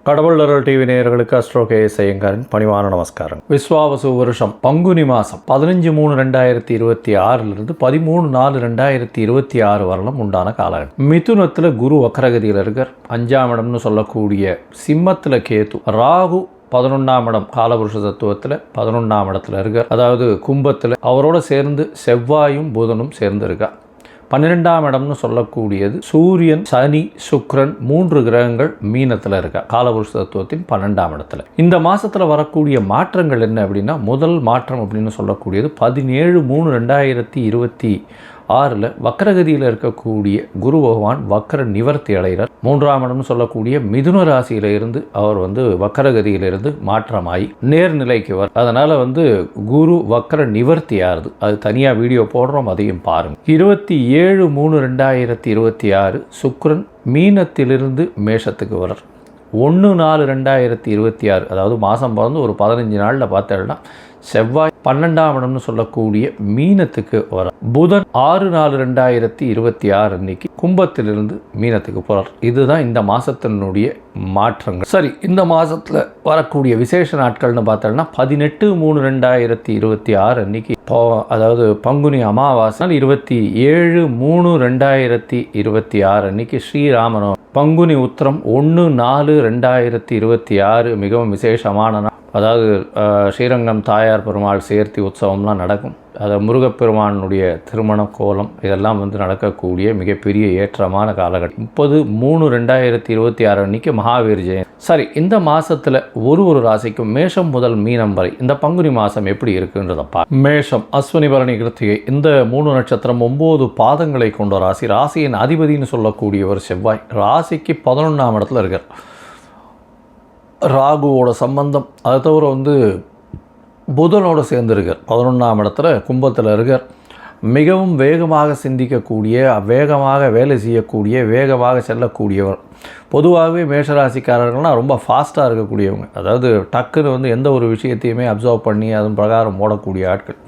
கடவுள் அருள் டிவி நேயர்களுக்கு astro KS ஐயங்காரின் பணிவான நமஸ்காரம். விஸ்வாவசு வருஷம் பங்குனி மாதம் 15/3/2026 13/4/2026 வரலும் உண்டான காலகட்டம். மிதுனத்தில் குரு வக்கரகதியில் இருக்கார். 5ஆம் இடம்னு சொல்லக்கூடிய சிம்மத்தில் கேது, ராகு 11ஆம் இடம் காலபுருஷ தத்துவத்தில் 11ஆம் இடத்துல இருக்கார். அதாவது கும்பத்தில் அவரோட சேர்ந்து செவ்வாயும் புதனும் சேர்ந்து இருக்கார். 12ஆம் இடம்னு சொல்லக்கூடியது சூரியன், சனி, சுக்கிரன் 3 கிரகங்கள் மீனத்தில் இருக்கா காலபுருஷ தத்துவத்தின் 12ஆம் இடத்துல. இந்த மாதத்தில் வரக்கூடிய மாற்றங்கள் என்ன அப்படின்னா, முதல் மாற்றம் அப்படின்னு சொல்லக்கூடியது 17/3/2026 வக்கரகதியில் இருக்கக்கூடிய குரு பகவான் வக்கர நிவர்த்தி அடைகிறார். 3ஆம் இடம்னு சொல்லக்கூடிய மிதுன ராசியில இருந்து அவர் வக்கரகதியிலிருந்து மாற்றமாகி நேர்நிலைக்கு வர. அதனால் குரு வக்கர நிவர்த்தி ஆறுது. அது தனியாக வீடியோ போடுறோம், அதையும் பாருங்கள். 27/3/2026 சுக்கிரன் மீனத்திலிருந்து மேஷத்துக்கு வரார். 1/4/2026 அதாவது மாதம் பிறந்து ஒரு 15 நாளில் பார்த்தேன்னா செவ்வாய் 12ஆம் இடம்னு சொல்லக்கூடிய மீனத்துக்கு வர. புதன் 6/4/2026 அன்னைக்கு கும்பத்திலிருந்து மீனத்துக்கு போகிறார். இதுதான் இந்த மாதத்தினுடைய மாற்றங்கள். சரி, இந்த மாதத்தில் வரக்கூடிய விசேஷ நாட்கள்னு பார்த்தோம்னா 18/3/2026 அன்னைக்கு அதாவது பங்குனி அமாவாசை. 27/3/2026 அன்னைக்கு ஸ்ரீராமனோ. பங்குனி உத்திரம் 1/4/2026 மிகவும் விசேஷமான நாள். அதாவது ஸ்ரீரங்கம் தாயார் பெருமாள் சேர்த்தி உற்சவம்லாம் நடக்கும். அது முருகப்பெருமானுடைய திருமண கோலம் இதெல்லாம் நடக்கக்கூடிய மிகப்பெரிய ஏற்றமான காலகட்டம். 30/3/2026 அன்னைக்கு மகாவீர் ஜெயந்தி. சரி, இந்த மாதத்தில் ஒரு ராசிக்கும் மேஷம் முதல் மீனம் வரை இந்த பங்குனி மாதம் எப்படி இருக்குன்றதப்பா. மேஷம் அஸ்வினி பரணி கிருத்திகை இந்த 3 நட்சத்திரம் 9 பாதங்களை கொண்ட ராசி. ராசியின் அதிபதினு சொல்லக்கூடியவர் செவ்வாய். ராசிக்கு 11ஆம் இடத்துல இருக்கார். ராகுவோட சம்பந்தம். அதை தவிர புதனோடு சேர்ந்துருக்கார். 11ஆம் இடத்துல கும்பத்தில் இருக்கார். மிகவும் வேகமாக சிந்திக்கக்கூடிய, வேகமாக வேலை செய்யக்கூடிய, வேகமாக செல்லக்கூடியவர். பொதுவாகவே மேஷராசிக்காரர்கள்னால் ரொம்ப ஃபாஸ்ட்டாக இருக்கக்கூடியவங்க. அதாவது டக்குன்னு எந்த ஒரு விஷயத்தையுமே அப்சர்வ் பண்ணி அதன் பிரகாரம் ஓடக்கூடிய ஆட்கள்.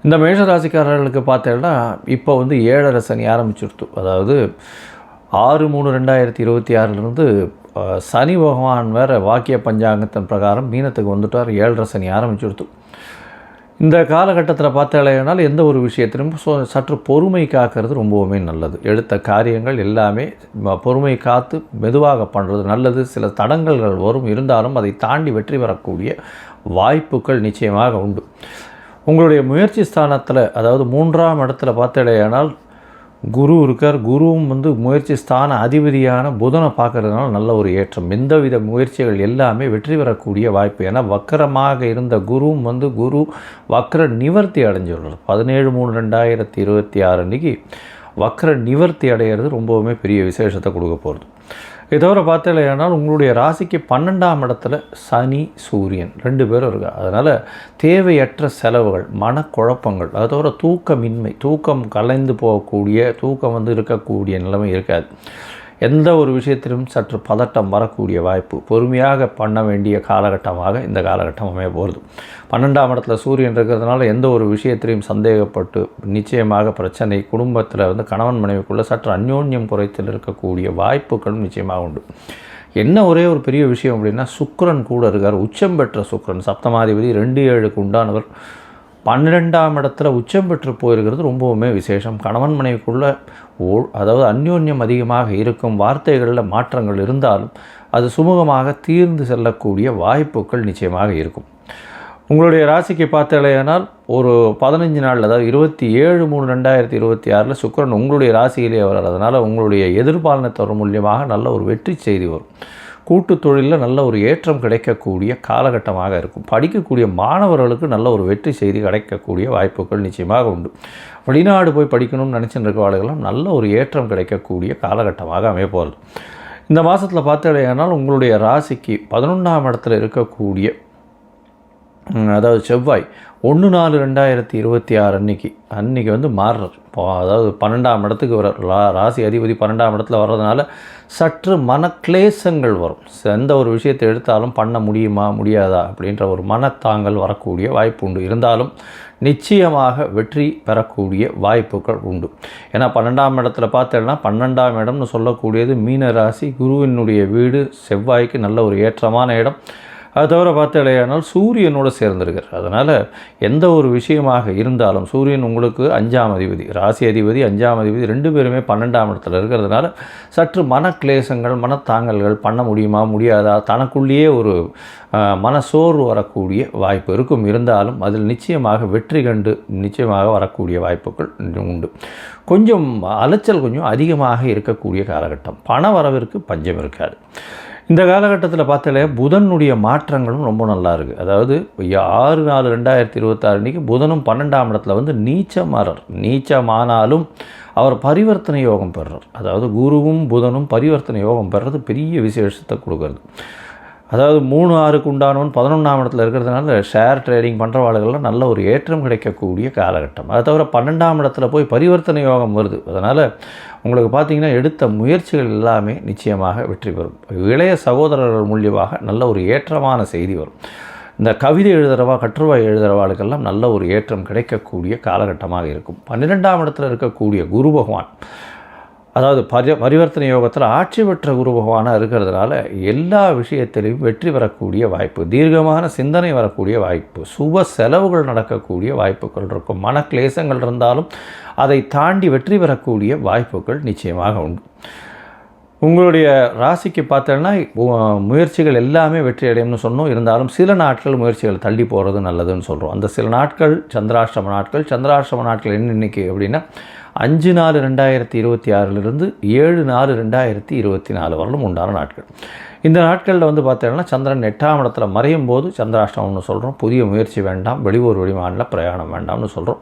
இந்த மேஷராசிக்காரர்களுக்கு பார்த்தேன்னா இப்போ 7.5 சனி ஆரம்பிச்சுடுத்து. அதாவது 6/3/2026 சனி பகவான் வேறு வாக்கிய பஞ்சாங்கத்தின் பிரகாரம் மீனத்துக்கு வந்துட்டார். 7.5 சனி ஆரம்பிச்சுடுத்து. இந்த காலகட்டத்தில் பார்த்தாலேனால் எந்த ஒரு விஷயத்திலும் சற்று பொறுமை காக்கிறது ரொம்பவுமே நல்லது. எடுத்த காரியங்கள் எல்லாமே பொறுமை காத்து மெதுவாக பண்ணுறது நல்லது. சில தடங்கல்கள் வரும், இருந்தாலும் அதை தாண்டி வெற்றி பெறக்கூடிய வாய்ப்புகள் நிச்சயமாக உண்டு. உங்களுடைய முயற்சி ஸ்தானத்தில் அதாவது 3ஆம் இடத்துல பார்த்தாலேனால் குரு இருக்கார். குருவும் முயற்சி ஸ்தான அதிபதியான புதனை பார்க்கறதுனால நல்ல ஒரு ஏற்றம். எந்தவித முயற்சிகள் எல்லாமே வெற்றி பெறக்கூடிய வாய்ப்பு. ஏன்னா வக்கரமாக இருந்த குருவும் குரு வக்கர நிவர்த்தி அடைஞ்சுள்ளது. 17/3/2026 அன்றைக்கி வக்கர நிவர்த்தி அடைகிறது ரொம்பவுமே பெரிய விசேஷத்தை கொடுக்க போகிறது. இதை தவிர பார்த்தலையானால் உங்களுடைய ராசிக்கு 12ஆம் இடத்துல சனி, சூரியன் 2 பேரும் இருக்கா. அதனால் தேவையற்ற செலவுகள், மனக்குழப்பங்கள், அதை தவிர தூக்கமின்மை, தூக்கம் கலைந்து போகக்கூடிய, தூக்கம் இருக்கக்கூடிய நிலைமை இருக்காது. எந்த ஒரு விஷயத்திலும் சற்று பதட்டம் வரக்கூடிய வாய்ப்பு. பொறுமையாக பண்ண வேண்டிய காலகட்டமாக இந்த காலகட்டம் அமைய போகிறது. 12ஆம் இடத்துல சூரியன் இருக்கிறதுனால எந்த ஒரு விஷயத்திலையும் சந்தேகப்பட்டு நிச்சயமாக பிரச்சனை. குடும்பத்தில் கணவன் மனைவிக்குள்ளே சற்று அந்யோன்யம் குறைத்தில் இருக்கக்கூடிய வாய்ப்புகளும் நிச்சயமாக உண்டு. என்ன ஒரே ஒரு பெரிய விஷயம் அப்படின்னா, சுக்கிரன் கூட இருக்கார். உச்சம் பெற்ற சுக்கிரன், சப்தமாதிபதி 2/7க்கு உண்டானவர் 12ஆம் இடத்துல உச்சம் பெற்று போயிருக்கிறது ரொம்பவுமே விசேஷம். கணவன் மனைவிக்குள்ளே அதாவது அந்யோன்யம் அதிகமாக இருக்கும். வார்த்தைகளில் மாற்றங்கள் இருந்தாலும் அது சுமூகமாக தீர்ந்து செல்லக்கூடிய வாய்ப்புகள் நிச்சயமாக இருக்கும். உங்களுடைய ராசிக்கு பார்த்தாலேயானால் ஒரு 15 நாள் அதாவது 27/3/2026 சுக்கிரன் உங்களுடைய ராசியிலே வராது. அதனால் உங்களுடைய எதிர்பாலனத்தவர் மூலியமாக நல்ல ஒரு வெற்றி செய்தி வரும். கூட்டு தொழிலில் நல்ல ஒரு ஏற்றம் கிடைக்கக்கூடிய காலகட்டமாக இருக்கும். படிக்கக்கூடிய மாணவர்களுக்கு நல்ல ஒரு வெற்றி செய்தி கிடைக்கக்கூடிய வாய்ப்புகள் நிச்சயமாக உண்டு. வெளிநாடு போய் படிக்கணும்னு நினச்சிட்டு இருக்கவாளுகளாம் நல்ல ஒரு ஏற்றம் கிடைக்கக்கூடிய காலகட்டமாக அமைய போகிறது. இந்த மாதத்தில் பார்த்தாலேயானால் உங்களுடைய ராசிக்கு 11ஆம் இடத்துல இருக்கக்கூடிய அதாவது செவ்வாய் 1/4/2026 அன்றைக்கி வந்து மாறுறார். அதாவது 12ஆம் இடத்துக்கு வர்றார். ராசி அதிபதி 12ஆம் இடத்துல வர்றதுனால சற்று மனக்லேசங்கள் வரும். எந்த ஒரு விஷயத்தை எடுத்தாலும் பண்ண முடியுமா முடியாதா அப்படின்ற ஒரு மனத்தாங்கல் வரக்கூடிய வாய்ப்பு உண்டு. இருந்தாலும் நிச்சயமாக வெற்றி பெறக்கூடிய வாய்ப்புகள் உண்டு. ஏன்னா 12ஆம் இடத்துல பார்த்தேன்னா 12ஆம் இடம்னு சொல்லக்கூடியது மீன ராசி, குருவினுடைய வீடு, செவ்வாய்க்கு நல்ல ஒரு ஏற்றமான இடம். அது தவிர பார்த்தலையானால் சூரியனோடு சேர்ந்திருக்கிறார். அதனால் எந்த ஒரு விஷயமாக இருந்தாலும் சூரியன் உங்களுக்கு 5ஆம் அதிபதி, ராசி அதிபதி 5ஆம் அதிபதி 2 பேருமே 12ஆம் இடத்துல இருக்கிறதுனால சற்று மனக்லேசங்கள், மனத்தாங்கல்கள் பண்ண முடியுமா முடியாதா, தனக்குள்ளேயே ஒரு மனசோர்வு வரக்கூடிய வாய்ப்பு இருக்கும். இருந்தாலும் அதில் நிச்சயமாக வெற்றி கண்டு நிச்சயமாக வரக்கூடிய வாய்ப்புகள் உண்டு. கொஞ்சம் அலைச்சல் கொஞ்சம் அதிகமாக இருக்கக்கூடிய காலகட்டம். பண வரவிற்கு பஞ்சம் இருக்காது. இந்த காலகட்டத்தில் பார்த்தாலே புதனுடைய மாற்றங்களும் ரொம்ப நல்லா இருக்குது. அதாவது 6/4/2026 புதனும் 12ஆம் இடத்துல வந்து நீச்சமாறார். நீச்சமானாலும் அவர் பரிவர்த்தனை யோகம் பெறுறார். அதாவது குருவும் புதனும் பரிவர்த்தனை யோகம் பெறுறது பெரிய விசேஷத்தை கொடுக்கறது. அதாவது 3/6க்கு உண்டானவன் 11ஆம் இடத்துல இருக்கிறதுனால ஷேர் ட்ரேடிங் பண்ணுறவாளுகள்லாம் நல்ல ஒரு ஏற்றம் கிடைக்கக்கூடிய காலகட்டம். அதை தவிர 12ஆம் இடத்துல போய் பரிவர்த்தனை யோகம் வருது. அதனால் உங்களுக்கு பார்த்திங்கன்னா எடுத்த முயற்சிகள் எல்லாமே நிச்சயமாக வெற்றி பெறும். இளைய சகோதரர்கள் மூலியமாக நல்ல ஒரு ஏற்றமான செய்தி வரும். இந்த கவிதை எழுதுகிறவா, கட்டுரை எழுதுகிறவாளுக்கெல்லாம் நல்ல ஒரு ஏற்றம் கிடைக்கக்கூடிய காலகட்டமாக இருக்கும். 12ஆம் இடத்துல இருக்கக்கூடிய குரு பகவான், அதாவது பரிவர்த்தனை யோகத்தில் ஆட்சி பெற்ற குரு பகவானாக இருக்கிறதுனால எல்லா விஷயத்திலையும் வெற்றி பெறக்கூடிய வாய்ப்பு, தீர்க்கமான சிந்தனை வரக்கூடிய வாய்ப்பு, சுப செலவுகள் நடக்கக்கூடிய வாய்ப்புகள் இருக்கும். மனக்லேசங்கள் இருந்தாலும் அதை தாண்டி வெற்றி பெறக்கூடிய வாய்ப்புகள் நிச்சயமாக உண்டு. உங்களுடைய ராசிக்கு பார்த்தோன்னா முயற்சிகள் எல்லாமே வெற்றி அடையும்னு சொன்னோம். இருந்தாலும் சில நாட்கள் முயற்சிகள் தள்ளி போகிறது நல்லதுன்னு சொல்கிறோம். அந்த சில நாட்கள் சந்திராஷ்டம நாட்கள். சந்திராஷ்டம நாட்கள் என்ன இன்னைக்கு அப்படின்னா 5/4/2026 7/4/2024 வரலும் உண்டான நாட்கள். இந்த நாட்களில் வந்து பார்த்தீங்கன்னா சந்திரன் 8ஆம் இடத்துல மறையும் போது சந்திராஷ்டமம்னு சொல்கிறோம். புதிய முயற்சி வேண்டாம், வெளியூர் வெளிமாநில பிரயாணம் வேண்டாம்னு சொல்கிறோம்.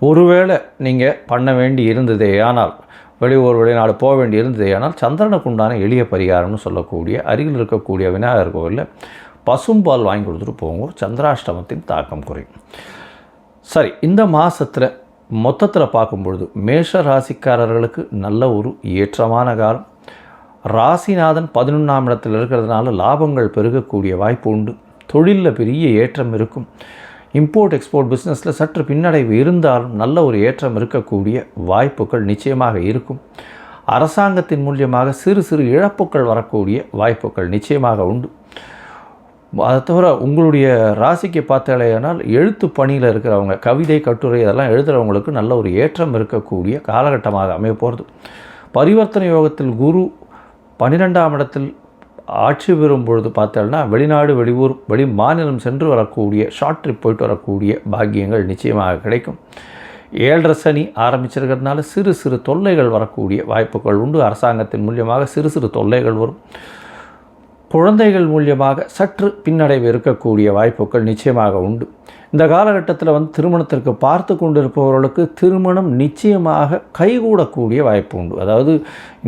ஒருவேளை நீங்கள் பண்ண வேண்டி இருந்ததே ஆனால், வெளியூர் வெளிநாடு போக வேண்டி இருந்ததே ஆனால் சந்திரனுக்கு உண்டான எளிய பரிகாரம்னு சொல்லக்கூடிய அருகில் இருக்கக்கூடிய விநாயகர் கோவிலில் பசும்பால் வாங்கி கொடுத்துட்டு போங்க. சந்திராஷ்டமத்தின் தாக்கம் குறையும். சரி, இந்த மாதத்தில் மொத்தத்தில் பார்க்கும்பொழுது மேஷ ராசிக்காரர்களுக்கு நல்ல ஒரு ஏற்றமான காலம். ராசிநாதன் 11ஆம் இடத்தில் இருக்கிறதுனால லாபங்கள் பெருகக்கூடிய வாய்ப்பு உண்டு. தொழிலில் பெரிய ஏற்றம் இருக்கும். இம்போர்ட் எக்ஸ்போர்ட் பிஸ்னஸில் சற்று பின்னடைவு இருந்தாலும் நல்ல ஒரு ஏற்றம் இருக்கக்கூடிய வாய்ப்புகள் நிச்சயமாக இருக்கும். அரசாங்கத்தின் மூலியமாக சிறு சிறு இழப்புகள் வரக்கூடிய வாய்ப்புகள் நிச்சயமாக உண்டு. அதை தவிர உங்களுடைய ராசிக்கு பார்த்தாலேயானால் எழுத்து பணியில் இருக்கிறவங்க, கவிதை கட்டுரை இதெல்லாம் எழுதுகிறவங்களுக்கு நல்ல ஒரு ஏற்றம் இருக்கக்கூடிய காலகட்டமாக அமைய போகிறது. பரிவர்த்தனை யோகத்தில் குரு 12ஆம் இடத்தில் ஆட்சி பெறும் பொழுது பார்த்தோம்னா வெளிநாடு, வெளியூர், வெளி மாநிலம் சென்று வரக்கூடிய, ஷார்ட் ட்ரிப் போயிட்டு வரக்கூடிய பாக்கியங்கள் நிச்சயமாக கிடைக்கும். 7.5 சனி ஆரம்பிச்சிருக்கிறதுனால சிறு சிறு தொல்லைகள் வரக்கூடிய வாய்ப்புகள் உண்டு. அரசாங்கத்தின் மூலியமாக சிறு சிறு தொல்லைகள் வரும். குழந்தைகள் மூலியமாக சற்று பின்னடைவு இருக்கக்கூடிய வாய்ப்புகள் நிச்சயமாக உண்டு. இந்த காலகட்டத்தில் வந்து திருமணத்திற்கு பார்த்து கொண்டிருப்பவர்களுக்கு திருமணம் நிச்சயமாக கைகூடக்கூடிய வாய்ப்பு உண்டு. அதாவது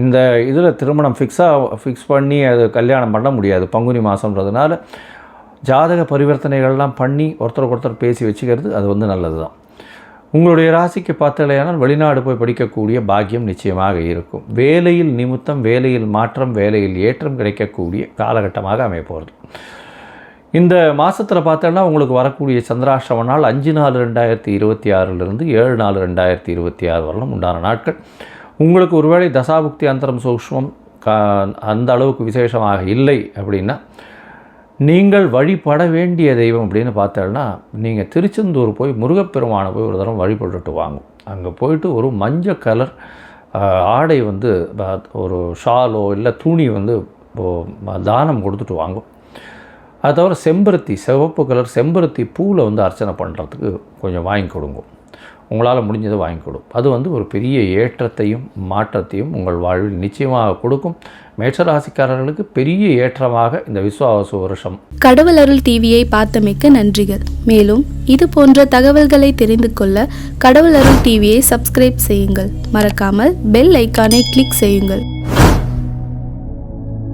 இந்த இதில் திருமணம் ஃபிக்ஸ் பண்ணி அது கல்யாணம் பண்ண முடியாது. பங்குனி மாதம்ன்றதுனால ஜாதக பரிவர்த்தனைகள்லாம் பண்ணி ஒருத்தருக்கு ஒருத்தர் பேசி வச்சுக்கிறது அது வந்து நல்லது தான். உங்களுடைய ராசிக்கு பார்த்தலையானால் வெளிநாடு போய் படிக்கக்கூடிய பாக்கியம் நிச்சயமாக இருக்கும். வேலையில் நிமித்தம், வேலையில் மாற்றம், வேலையில் ஏற்றம் கிடைக்கக்கூடிய காலகட்டமாக அமையப்போகிறது. இந்த மாதத்தில் பார்த்தோன்னா உங்களுக்கு வரக்கூடிய சந்திராஷ்டம நாள் 5/4/2026 7/4/2026 வரலும் உண்டான நாட்கள். உங்களுக்கு ஒருவேளை தசாபுக்தி அந்தரம் சூக்ஷ்மம் அந்த அளவுக்கு விசேஷமாக இல்லை அப்படின்னா நீங்கள் வழிபட வேண்டிய தெய்வம் அப்படின்னு பார்த்தோன்னா நீங்கள் திருச்செந்தூர் போய் முருகப்பெருமானை போய் ஒரு தரம் வழிபட்டுட்டு வாங்க. அங்கே போயிட்டு ஒரு மஞ்சள் கலர் ஆடை வந்து ஒரு ஷாலோ இல்லை துணி வந்து தானம் கொடுத்துட்டு வாங்கும். அது தவிர செம்பருத்தி, சிவப்பு கலர் செம்பருத்தி பூவில் வந்து அர்ச்சனை பண்ணுறதுக்கு கொஞ்சம் வாங்கி கொடுங்க. உங்களால் முடிஞ்சதை வாங்கி கொடுக்கும். அது வந்து ஒரு பெரிய ஏற்றத்தையும் மாற்றத்தையும் உங்கள் வாழ்வில் நிச்சயமாக கொடுக்கும். மேஷராசிக்காரர்களுக்கு பெரிய ஏற்றமாக இந்த விஸ்வாவசு வருஷம். கடவுள் அருள் டிவியை பார்த்தமைக்கு நன்றிகள். மேலும் இது போன்ற தகவல்களை தெரிந்து கொள்ள கடவுள் அருள் டிவியை சப்ஸ்கிரைப் செய்யுங்கள். மறக்காமல் பெல் ஐக்கானை கிளிக் செய்யுங்கள்.